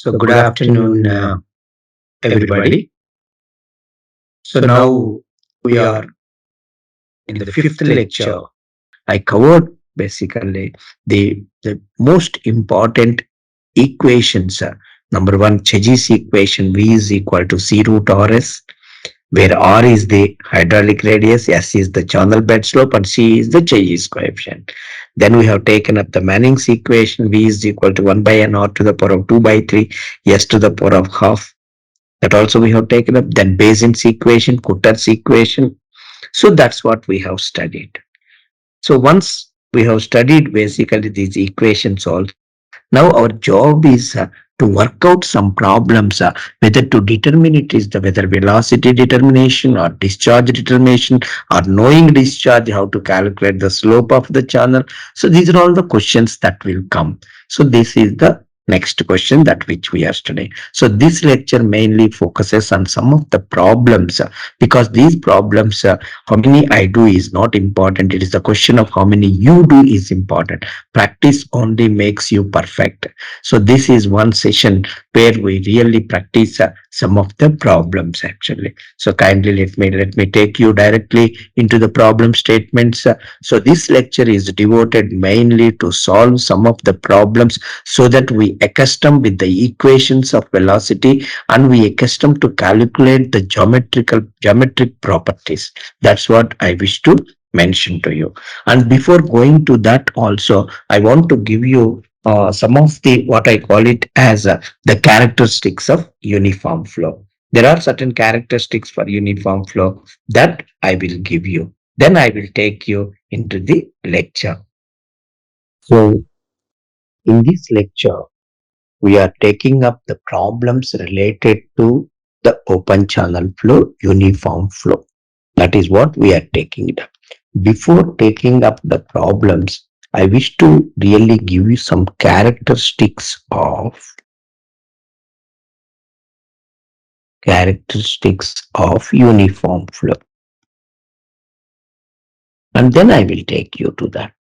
So, good afternoon, everybody. So, now we are in the fifth lecture. I covered basically the most important equations. Number one, Chezy's equation V is equal to C root RS, where R is the hydraulic radius, S is the channel bed slope, and C is the Chezy's coefficient. Then we have taken up the Manning's equation V is equal to 1 by N R to the power of 2 by 3, S to the power of half. That also we have taken up. Then Bayesian's equation, Cutter's equation. So that's what we have studied. So once we have studied basically these equations also, now our job is to work out some problems, whether to determine it is the whether velocity determination or discharge determination or knowing discharge, how to calculate the slope of the channel. So these are all the questions that will come. So this is the next question that which we are studying. So this lecture mainly focuses on some of the problems, because these problems, how many I do is not important. It is the question of how many you do is important. Practice only makes you perfect. So this is one session where we really practice some of the problems actually. So kindly let me take you directly into the problem statements. So this lecture is devoted mainly to solve some of the problems, so that we accustom with the equations of velocity and we accustom to calculate the geometric properties. That's what I wish to mention to you. And before going to that also, I want to give you some of the what I call it as the characteristics of uniform flow. There are certain characteristics for uniform flow that I will give you. Then I will take you into the lecture. So in this lecture, we are taking up the problems related to the open channel flow, uniform flow. That is what we are taking it up. Before taking up the problems, I wish to really give you some characteristics of uniform flow. And then I will take you to that.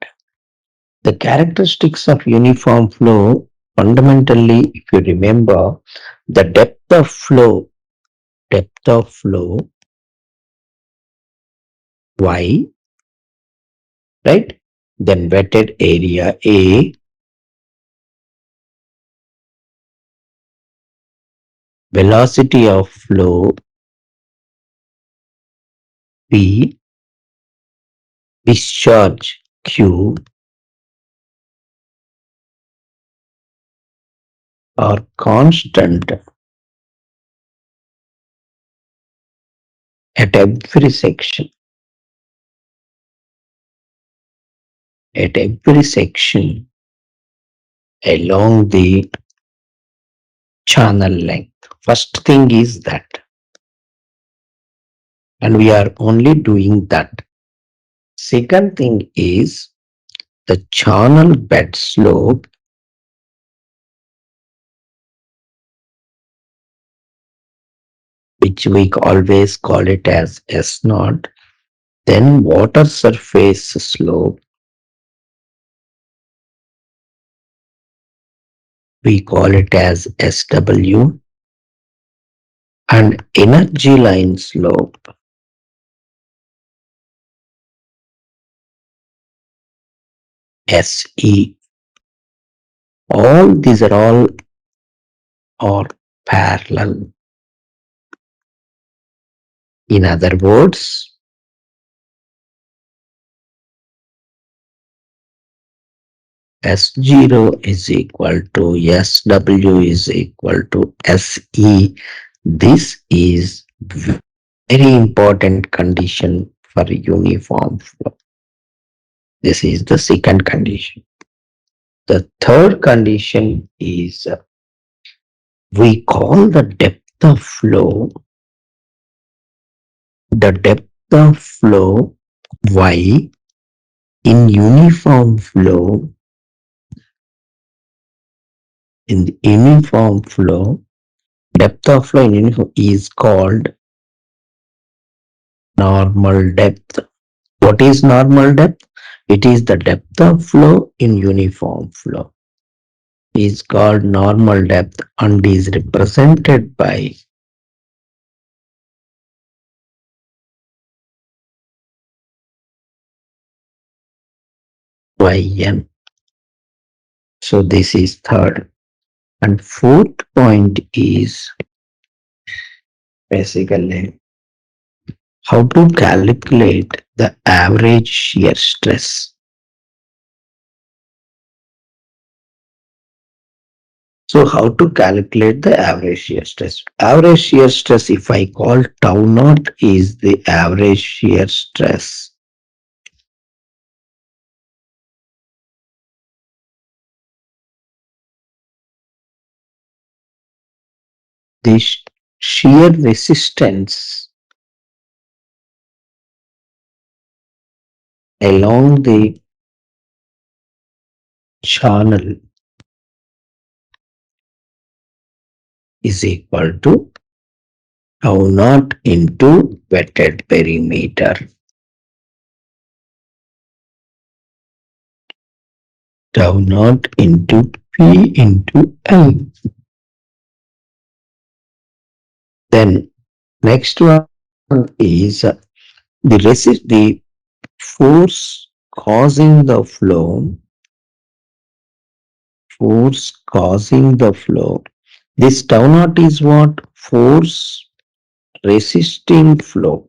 The characteristics of uniform flow, fundamentally, if you remember, the depth of flow, Y, right? Then wetted area A, velocity of flow P, discharge Q are constant at every section. At every section along the channel length. First thing is that, and we are only doing that. Second thing is the channel bed slope, which we always call it as S naught. Then water surface slope, we call it as SW. And energy line slope, SE. All these are parallel. In other words, S0 is equal to SW is equal to SE. This is very important condition for uniform flow. This is the second condition. The third condition is we call the depth of flow Y in uniform flow. In the uniform flow, depth of flow in uniform is called normal depth. What is normal depth? It is the depth of flow in uniform flow. is called normal depth and is represented by yn. So this is third. And fourth point is basically how to calculate the average shear stress. So how to calculate the average shear stress? Average shear stress, if I call tau naught, is the average shear stress. The shear resistance along the channel is equal to tau naught into wetted perimeter. Tau naught into P into L. Then next one is the force causing the flow. Force causing the flow. This tau naught is what? Force resisting flow,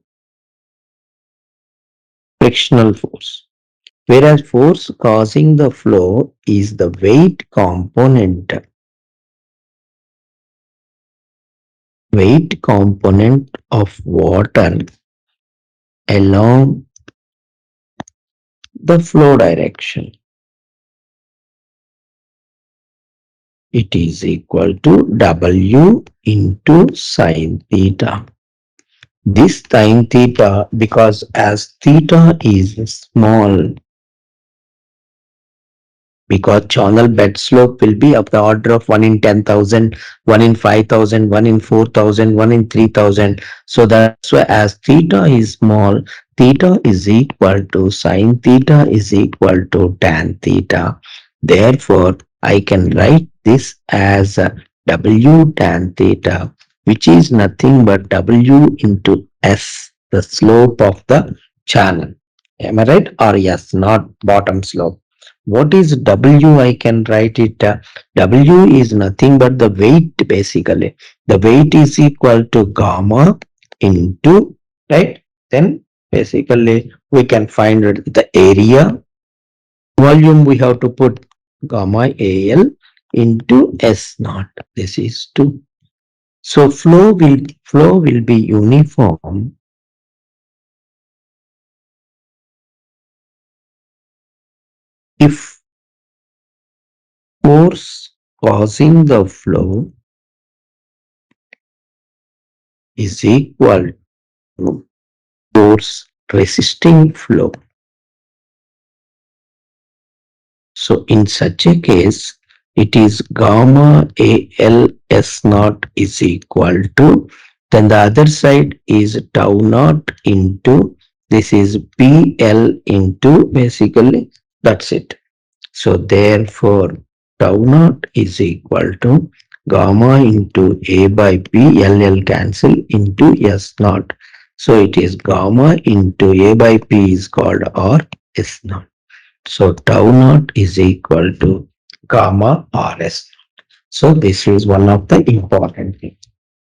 frictional force. Whereas force causing the flow is the weight component of water along the flow direction. It is equal to W into sine theta. This sine theta, because as theta is small, because channel bed slope will be of the order of 1 in 10,000, 1 in 5,000, 1 in 4,000, 1 in 3,000. So that's why as theta is small, theta is equal to sine theta is equal to tan theta. Therefore, I can write this as W tan theta, which is nothing but W into S, the slope of the channel. Am I right? Or yes, not bottom slope. What is W? I can write it. W is nothing but the weight basically. The weight is equal to gamma into, right? Then basically we can find the area. Volume we have to put gamma AL into S naught. This is 2. So flow will be uniform if force causing the flow is equal to force resisting flow. So in such a case, it is gamma AL S naught is equal to, then the other side is tau naught into, this is PL into basically, that's it. So therefore, tau naught is equal to gamma into A by P, LL cancel into S naught. So it is gamma into A by P is called R S naught. So tau naught is equal to gamma RS. So this is one of the important things.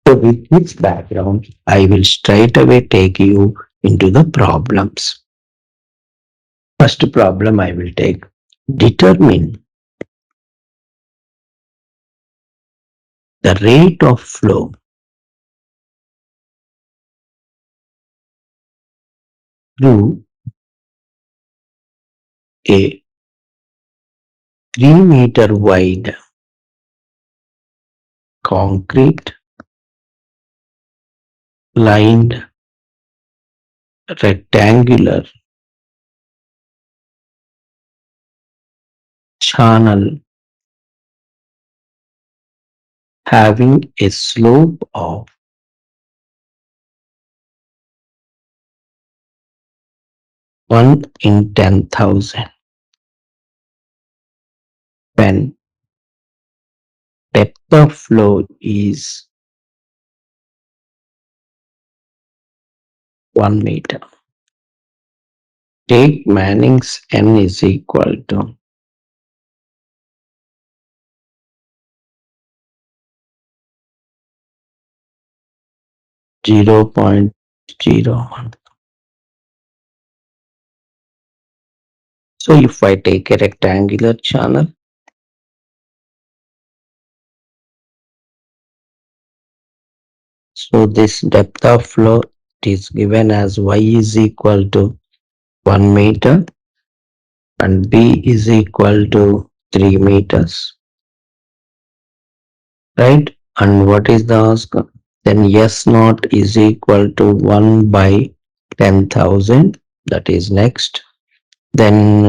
So with this background, I will straight away take you into the problems. First problem I will take. Determine the rate of flow through a 3-meter wide concrete lined rectangular channel having a slope of 1 in 10,000 when depth of flow is 1 meter. Take Manning's n is equal to 0.01. So if I take a rectangular channel, so this depth of flow is given as y is equal to 1 meter and b is equal to 3 meters, right? And what is the ask? Then S naught is equal to 1 by 10,000. That is next. Then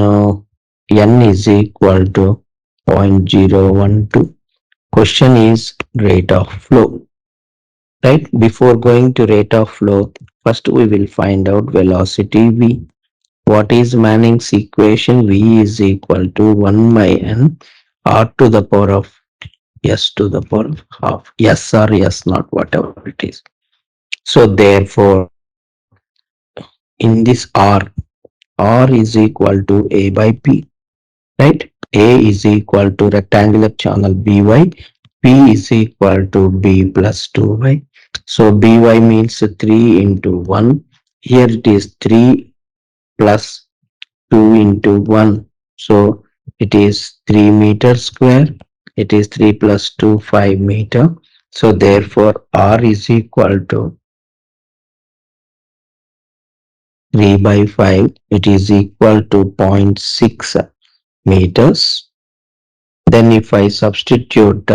N is equal to 0.012. Question is rate of flow, right? Before going to rate of flow, first we will find out velocity V. What is Manning's equation? V is equal to 1 by N r to the power of S to the power of half. S or S naught, whatever it is. So therefore, in this R is equal to A by P, right? A is equal to rectangular channel BY, P is equal to B plus 2Y. So BY means 3 into 1. Here it is 3 plus 2 into 1. So it is 3 meter square. It is 3 plus 2, 5 meter. So therefore R is equal to 3 by 5. It is equal to zero point 0.6 meters. Then if I substitute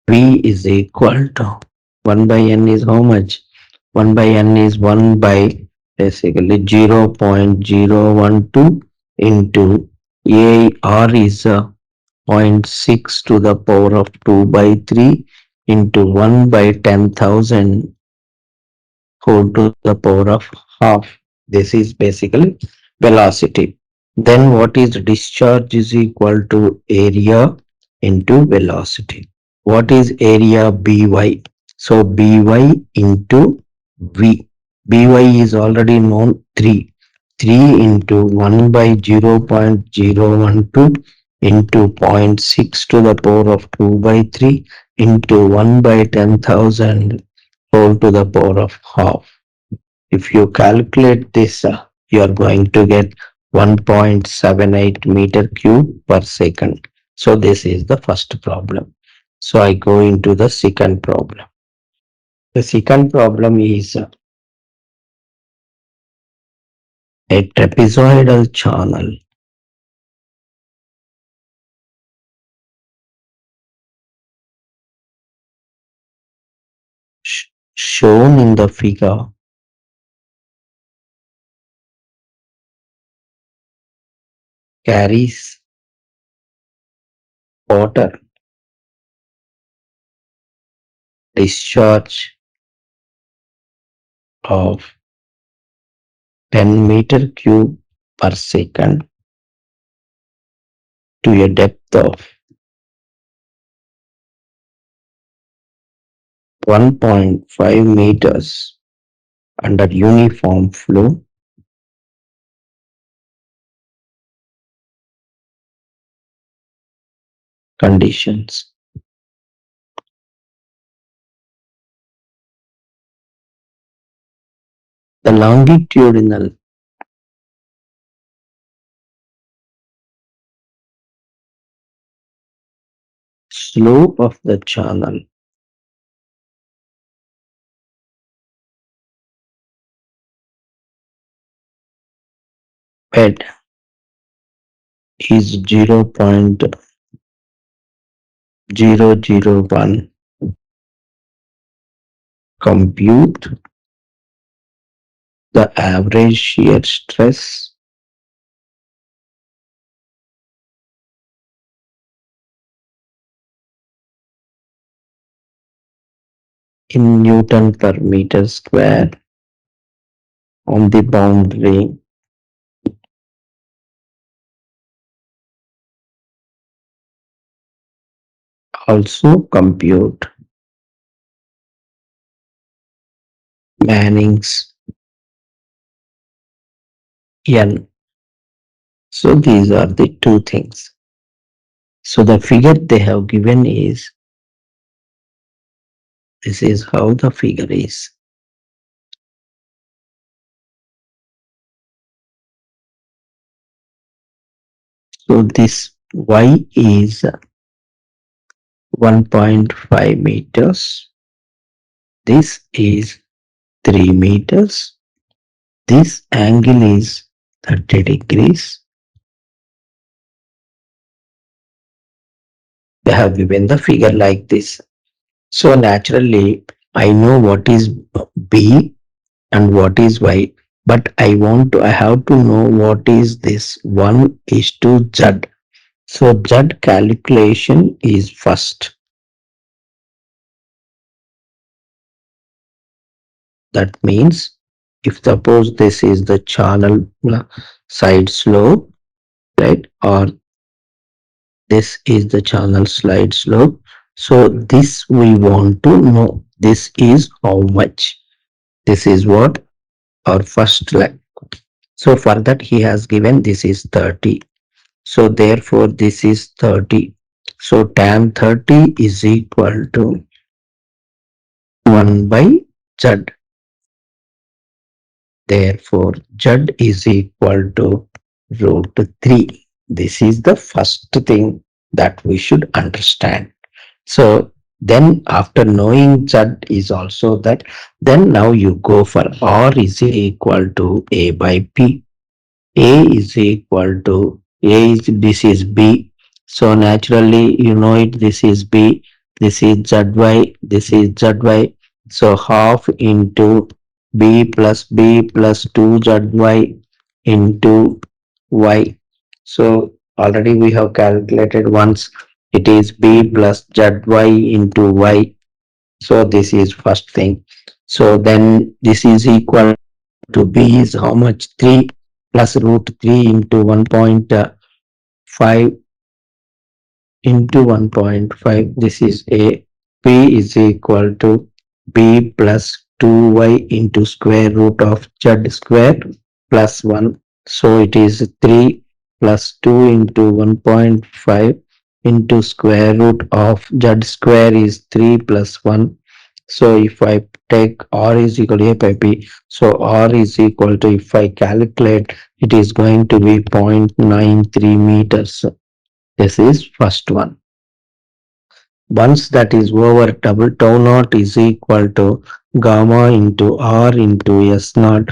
V is equal to 1 by N is how much? 1 by N is 1 by basically 0.012 into AR is 0.6 to the power of 2 by 3 into 1 by 10,000 whole to the power of half. This is basically velocity. Then what is discharge is equal to area into velocity. What is area By? So By into V. By is already known 3. 3 into 1 by 0.012 into zero point 0.6 to the power of 2 by 3 into 1 by 10,000 whole to the power of half. If you calculate this, you are going to get 1.78 meter cube per second. So this is the first problem. So I go into the second problem. The second problem is a trapezoidal channel shown in the figure carries water discharge of 10 meter cube per second to a depth of 1.5 meters under uniform flow conditions. The longitudinal slope of the channel bed is 0.001. Compute the average shear stress in Newton per meter square on the boundary Also compute Manning's n. So these are the two things. So the figure they have given is, this is how the figure is. So this y is 1.5 meters. This is 3 meters. This angle is 30 degrees. They have given the figure like this. So naturally, I know what is B and what is Y, but I have to know what is this 1 is to Z. So Z calculation is first. That means if suppose this is the channel side slope, right, or this is the channel slide slope. So this we want to know. This is how much. This is what our first line. So for that he has given this is 30. So therefore this is 30. So tan 30 is equal to 1 by Z. Therefore Z is equal to root 3. This is the first thing that we should understand. So then after knowing Z is also that, then now you go for R is equal to A by P. A is equal to A is this is B. So naturally you know it, this is B, this is ZY, this is ZY. So half into B plus 2ZY into Y. So already we have calculated once, it is B plus ZY into Y. So this is first thing. So then this is equal to B is how much? 3 plus root 3 into 1.5 into 1.5. This is A. P is equal to B plus 2y into square root of Z square plus 1. So it is 3 plus 2 into 1.5 into square root of Z square is 3 plus 1. So if I take R is equal to A by P, so R is equal to, if I calculate, it is going to be 0.93 meters. This is first one. Once that is over, double tau naught is equal to gamma into R into S naught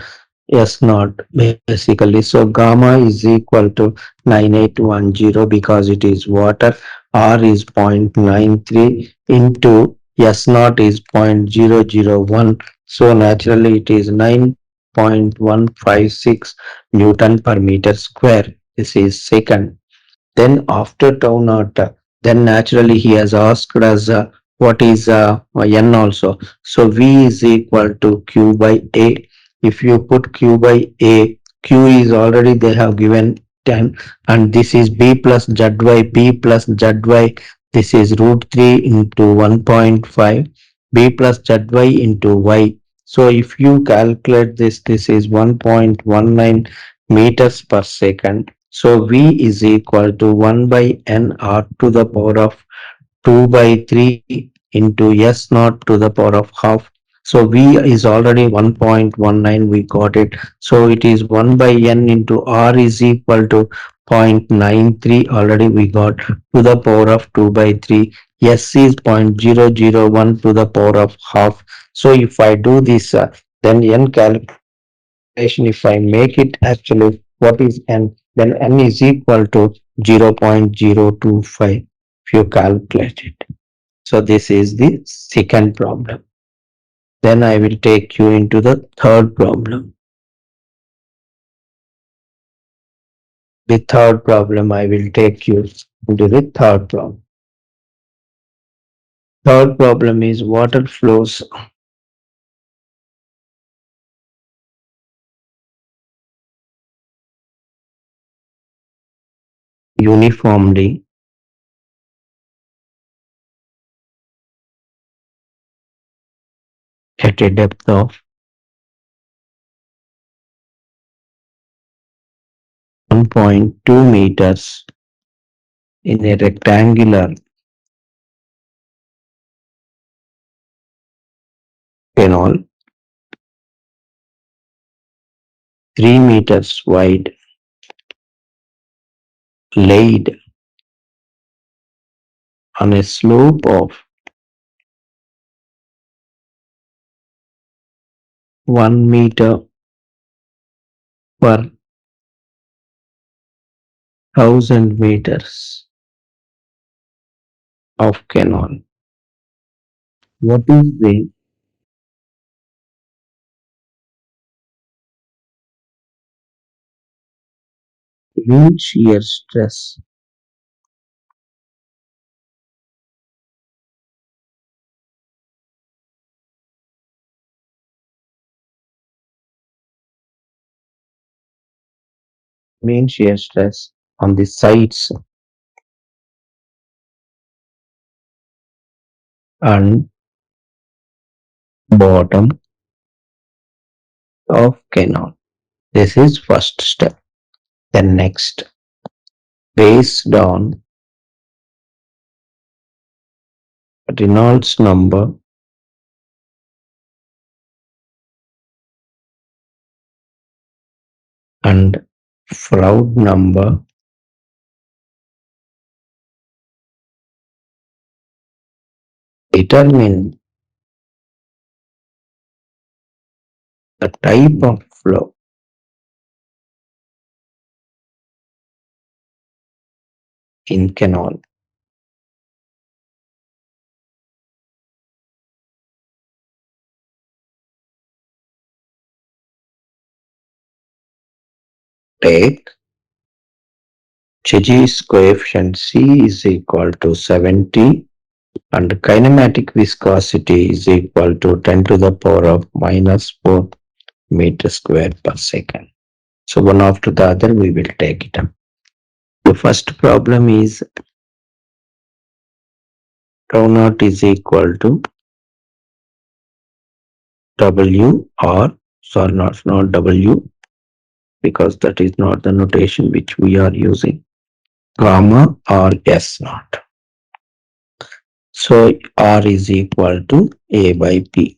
basically. So gamma is equal to 9810 because it is water. R is 0.93 into S naught is 0.001. So naturally it is 9.156 Newton per meter square. This is second. Then after tau naught, then naturally he has asked us what is n also. So v is equal to q by a. If you put q by a, q is already they have given 10, and this is b plus zy, b plus zy. This is root 3 into 1.5, b plus zy into y. So if you calculate this, this is 1.19 meters per second. So V is equal to 1 by N R to the power of 2 by 3 into S naught to the power of half. So V is already 1.19, we got it. So it is 1 by N into R is equal to 0.93, already we got, to the power of 2 by 3. S is 0.001 to the power of half. So if I do this, then N calculation, if I make it actually what is n, then n is equal to 0.025 if you calculate it. So this is the second problem. Then I will take you into the third problem. The third problem I will take you into the third problem. Third problem is water flows uniformly at a depth of 1.2 meters in a rectangular canal 3 meters wide, laid on a slope of 1 meter per 1000 meters of canal. What is the mean shear stress? Mean shear stress on the sides and bottom of canal. This is first step. Then next, based on Reynolds number and Froude number, determine the type of flow in canal. Take Chichi's coefficient C is equal to 70 and kinematic viscosity is equal to 10 to the power of minus 4 meter square per second. So one after the other we will take it up. The first problem is tau naught is equal to W or sorry not W because that is not the notation which we are using, gamma or S naught. So R is equal to A by P.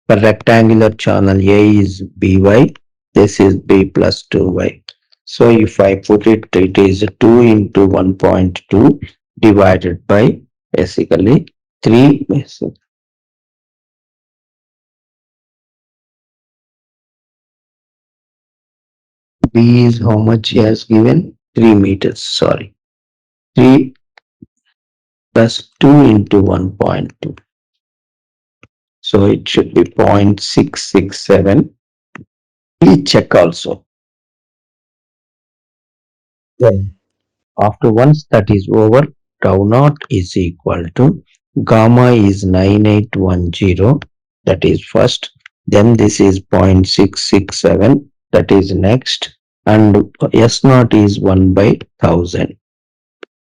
For rectangular channel A is By, this is B plus 2y. So if I put it, it is 2 into 1.2 divided by basically 3. B is how much he has given? 3 meters, sorry. 3 plus 2 into 1.2. So it should be 0.667. Please check also. Then after once that is over, tau naught is equal to gamma is 9810. That is first. Then this is 0.667. That is next. And S naught is 1 by 1000.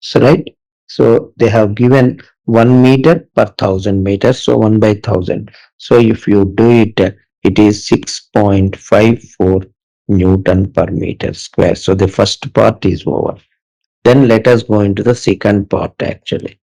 So right. So they have given 1 meter per 1000 meters. So 1 by 1000. So if you do it, it is 6.54 Newton per meter square. So the first part is over. Then let us go into the second part actually.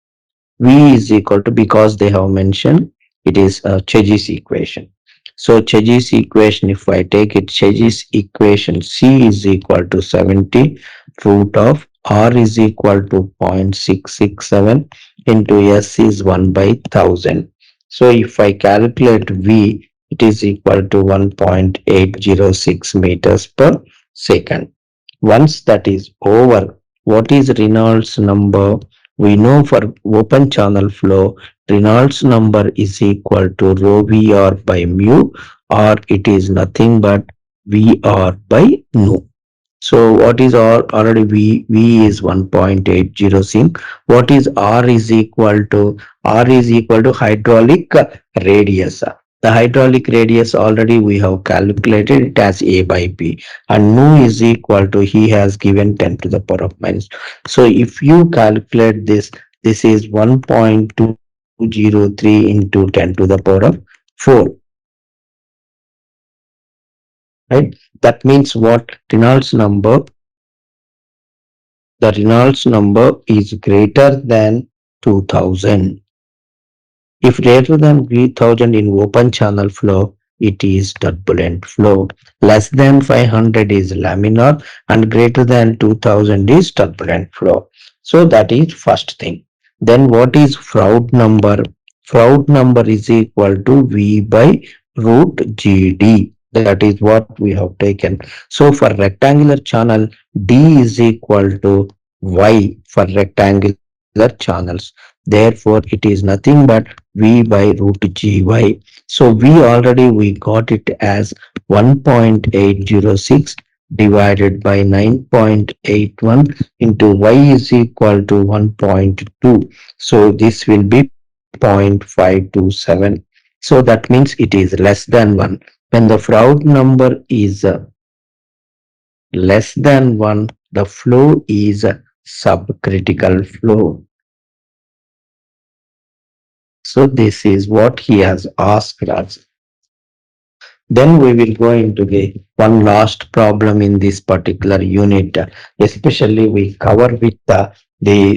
V is equal to, because they have mentioned it is a Chezy's equation. So Chezy's equation, if I take it, Chezy's equation C is equal to 70 root of R is equal to 0.667 into S is 1 by 1000. So if I calculate V, it is equal to 1.806 meters per second. Once that is over, what is Reynolds number? We know for open channel flow, Reynolds number is equal to rho VR by mu, or it is nothing but VR by nu. So what is R? Already V is 1.806. What is R is equal to? R is equal to hydraulic radius. The hydraulic radius already we have calculated it as A by P, and nu is equal to, he has given 10 to the power of minus. So if you calculate this, this is 1.203 into 10 to the power of 4, right? That means what? The Reynolds number is greater than 2000. If greater than 3000 in open channel flow, it is turbulent flow. Less than 500 is laminar and greater than 2000 is turbulent flow. So that is first thing. Then what is Froude number? Froude number is equal to V by root GD. That is what we have taken. So for rectangular channel, D is equal to Y for rectangular channels. Therefore, it is nothing but V by root GY. So we got it as 1.806 divided by 9.81 into Y is equal to 1.2. So this will be 0.527. So that means it is less than 1. When the Froude number is less than 1, the flow is subcritical flow. So this is what he has asked us. Then we will go into the one last problem in this particular unit. Especially we cover with the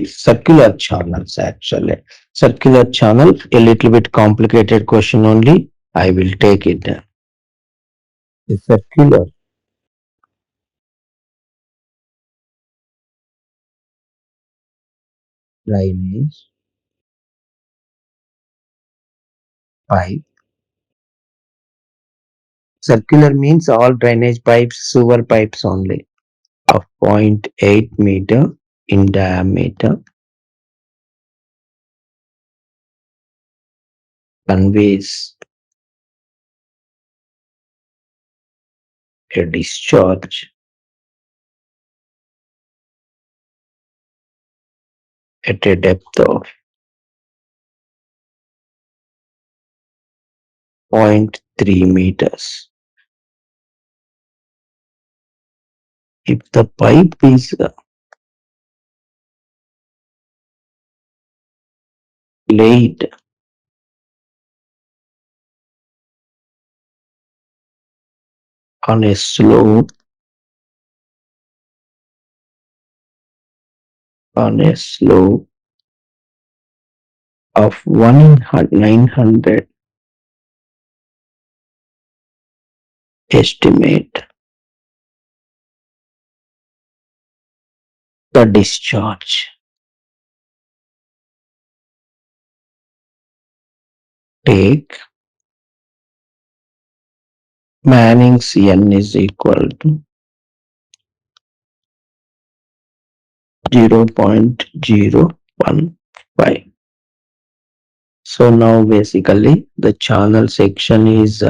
circular channels actually. Circular channel, a little bit complicated question only. I will take it. The circular drainage pipe. Circular means all drainage pipes, sewer pipes only of 0.8 meter in diameter conveys a discharge at a depth of 0.3 meters. If the pipe is laid on a slope of 1 in 900, estimate the discharge. Take Manning's n is equal to 0.015. So now basically the channel section is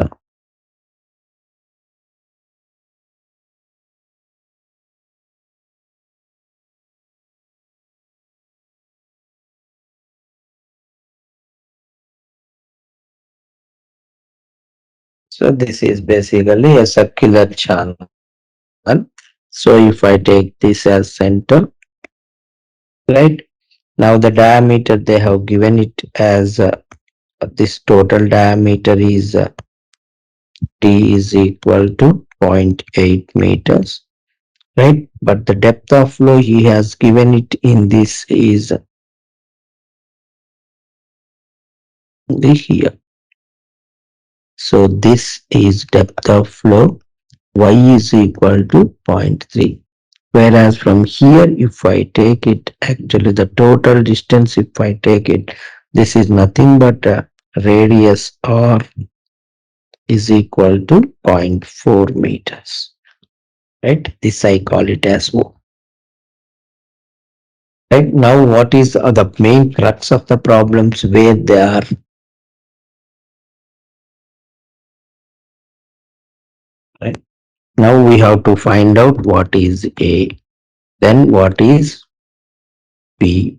so this is basically a circular channel. So if I take this as center, right? Now the diameter they have given it as this total diameter is D is equal to zero point 0.8 meters, right? But the depth of flow he has given it in this is the here. So this is depth of flow. Y is equal to 0.3. Whereas from here, if I take it, actually the total distance, if I take it, this is nothing but radius R is equal to zero point 0.4 meters, right? This I call it as O. Right now, what is the main crux of the problems where they are? Right now, we have to find out what is A, then what is P.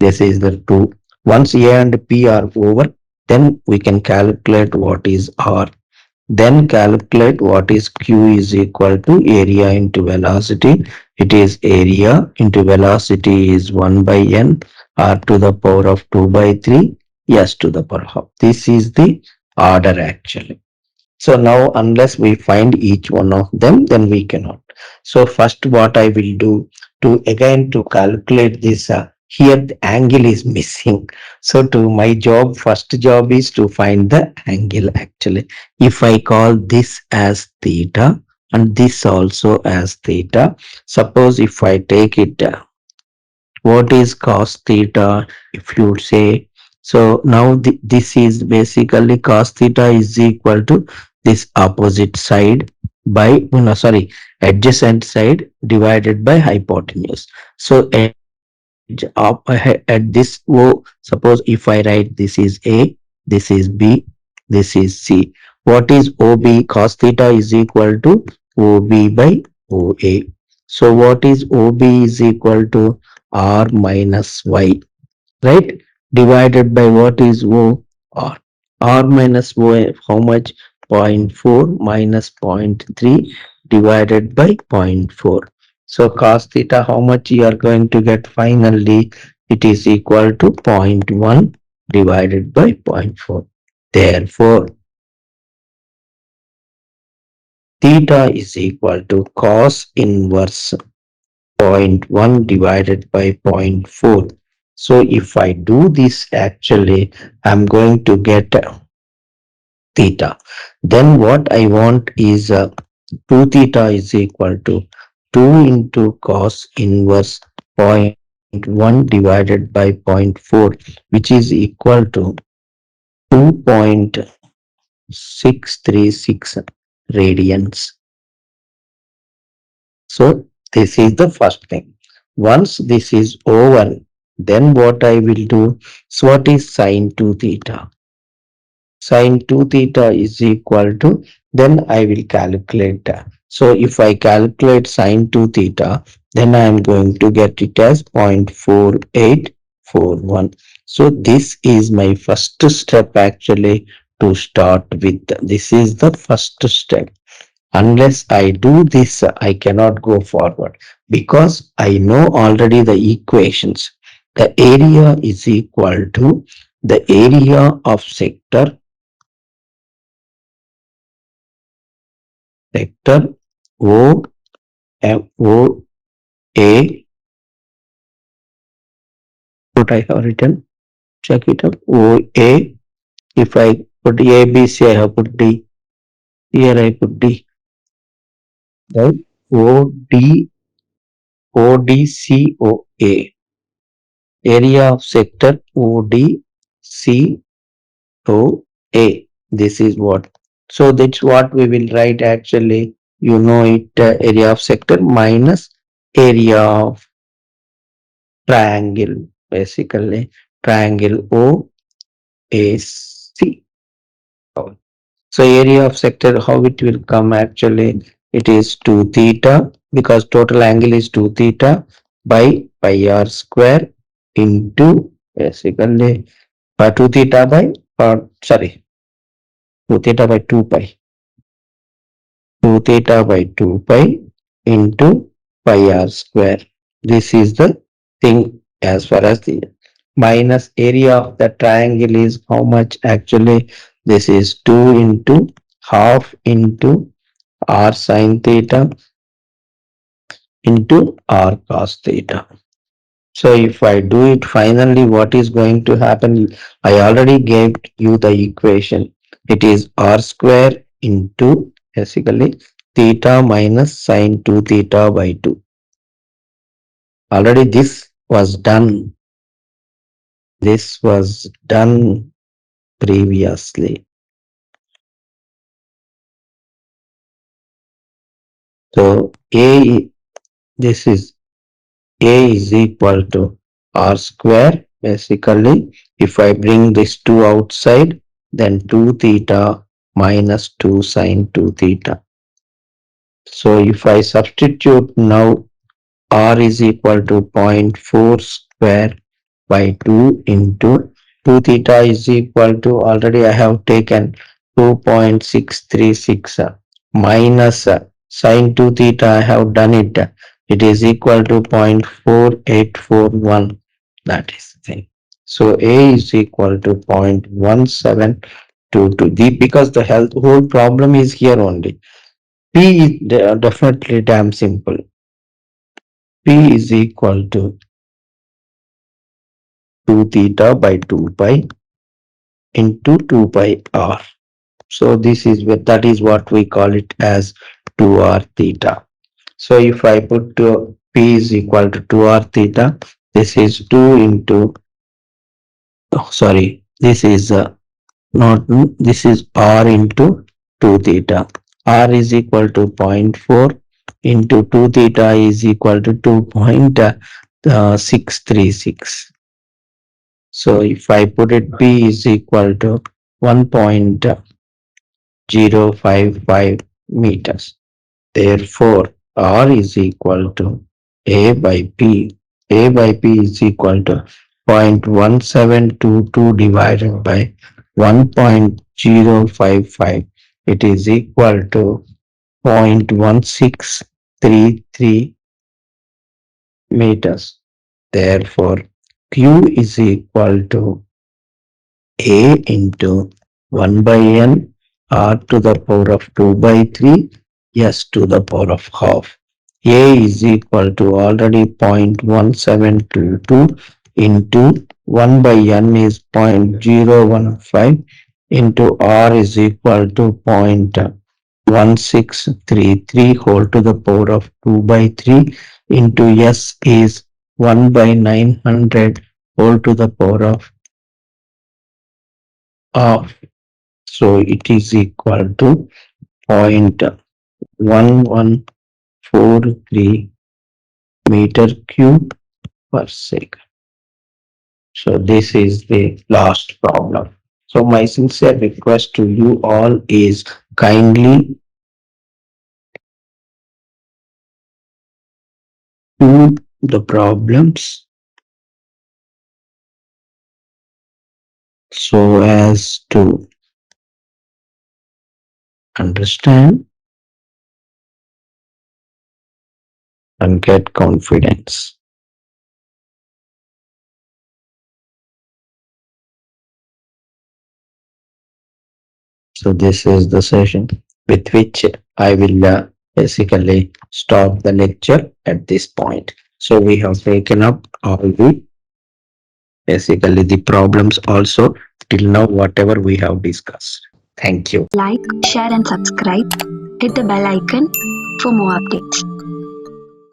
This is the two. Once A and P are over, then we can calculate what is R. Then calculate what is Q is equal to area into velocity. It is area into velocity is 1 by N, R to the power of 2 by 3, S to the power of. This is the order actually. So now unless we find each one of them, then we cannot. So first what I will do to again to calculate this, here the angle is missing. So to my job, first job is to find the angle actually. If I call this as theta and this also as theta, suppose if I take it, what is cos theta if you say. So now this is basically cos theta is equal to this opposite side by, no, sorry, adjacent side divided by hypotenuse. So edge up at this O, suppose if I write this is A, this is B, this is C. What is OB? Cos theta is equal to OB by OA. So what is OB is equal to R minus Y, right? Divided by what is O? R. R minus O, how much? Zero point 0.4 minus 0.3 divided by zero point 0.4. So cos theta, how much you are going to get finally? It is equal to zero point 0.1 divided by zero point 0.4. Therefore, theta is equal to cos inverse zero point 0.1 divided by zero point 0.4. So if I do this actually, I'm going to get theta. Then what I want is 2 theta is equal to 2 into cos inverse zero point 0.1 divided by zero point 0.4, which is equal to 2.636 radians. So this is the first thing. Once this is over, then what I will do? So what is sine 2 theta? Sine 2 theta is equal to, then I will calculate. So if I calculate sine 2 theta, then I am going to get it as 0.4841. So this is my first step actually to start with. This is the first step. Unless I do this, I cannot go forward because I know already the equations. The area is equal to the area of sector O M O A. What I have written, check it up. O A. If I put A B C, I have put D. Here I put D. Right? O D O D C O A. Area of sector O D C O A. This is what. So that's what we will write actually. You know it, area of sector minus area of triangle, basically triangle OAC. So area of sector, how it will come actually? It is 2 theta because total angle is 2 theta by pi r square into basically 2 theta by, sorry, 2 theta by 2 pi. 2 theta by 2 pi into pi r square. This is the thing as far as the minus area of the triangle is how much actually. This is 2 into half into r sin theta into r cos theta. So if I do it finally, what is going to happen? I already gave you the equation. It is r square into basically theta minus sine 2 theta by 2. Already this was done. This was done previously. So this is A is equal to r square. Basically, if I bring this 2 outside, then 2 theta minus 2 sine 2 theta. So if I substitute now, r is equal to zero point 0.4 square by 2 into 2 theta is equal to, already I have taken 2.636 minus sine 2 theta, I have done it. It is equal to 0.4841. That is the thing. So A is equal to 0.17 to the, because the health whole problem is here only. P is definitely damn simple. P is equal to 2 theta by 2 pi into 2 pi r. So this is that is what we call it as 2r theta. So if I put P is equal to 2r theta, this is 2 into, oh, sorry, this is not, this is r into 2 theta. R is equal to zero point 0.4 into 2 theta is equal to 2.636. So if I put it, P is equal to 1.055 meters. Therefore, R is equal to A by P. A by P is equal to 0.1722 divided by 1.055. It is equal to 0.1633 meters. Therefore, Q is equal to A into 1 by N R to the power of 2 by 3 S to the power of half. A is equal to already 0.1722 into 1 by N is 0.015 into R is equal to 0.1633 whole to the power of 2 by 3 into S is 1 by 900 whole to the power of half. So it is equal to 0.1143 meter cube per second. So this is the last problem. So my sincere request to you all is kindly do the problems so as to understand and get confidence. So this is the session with which I will basically stop the lecture at this point. So we have taken up all the basically the problems also till now whatever we have discussed. Thank you. Like, share, and subscribe. Hit the bell icon for more updates.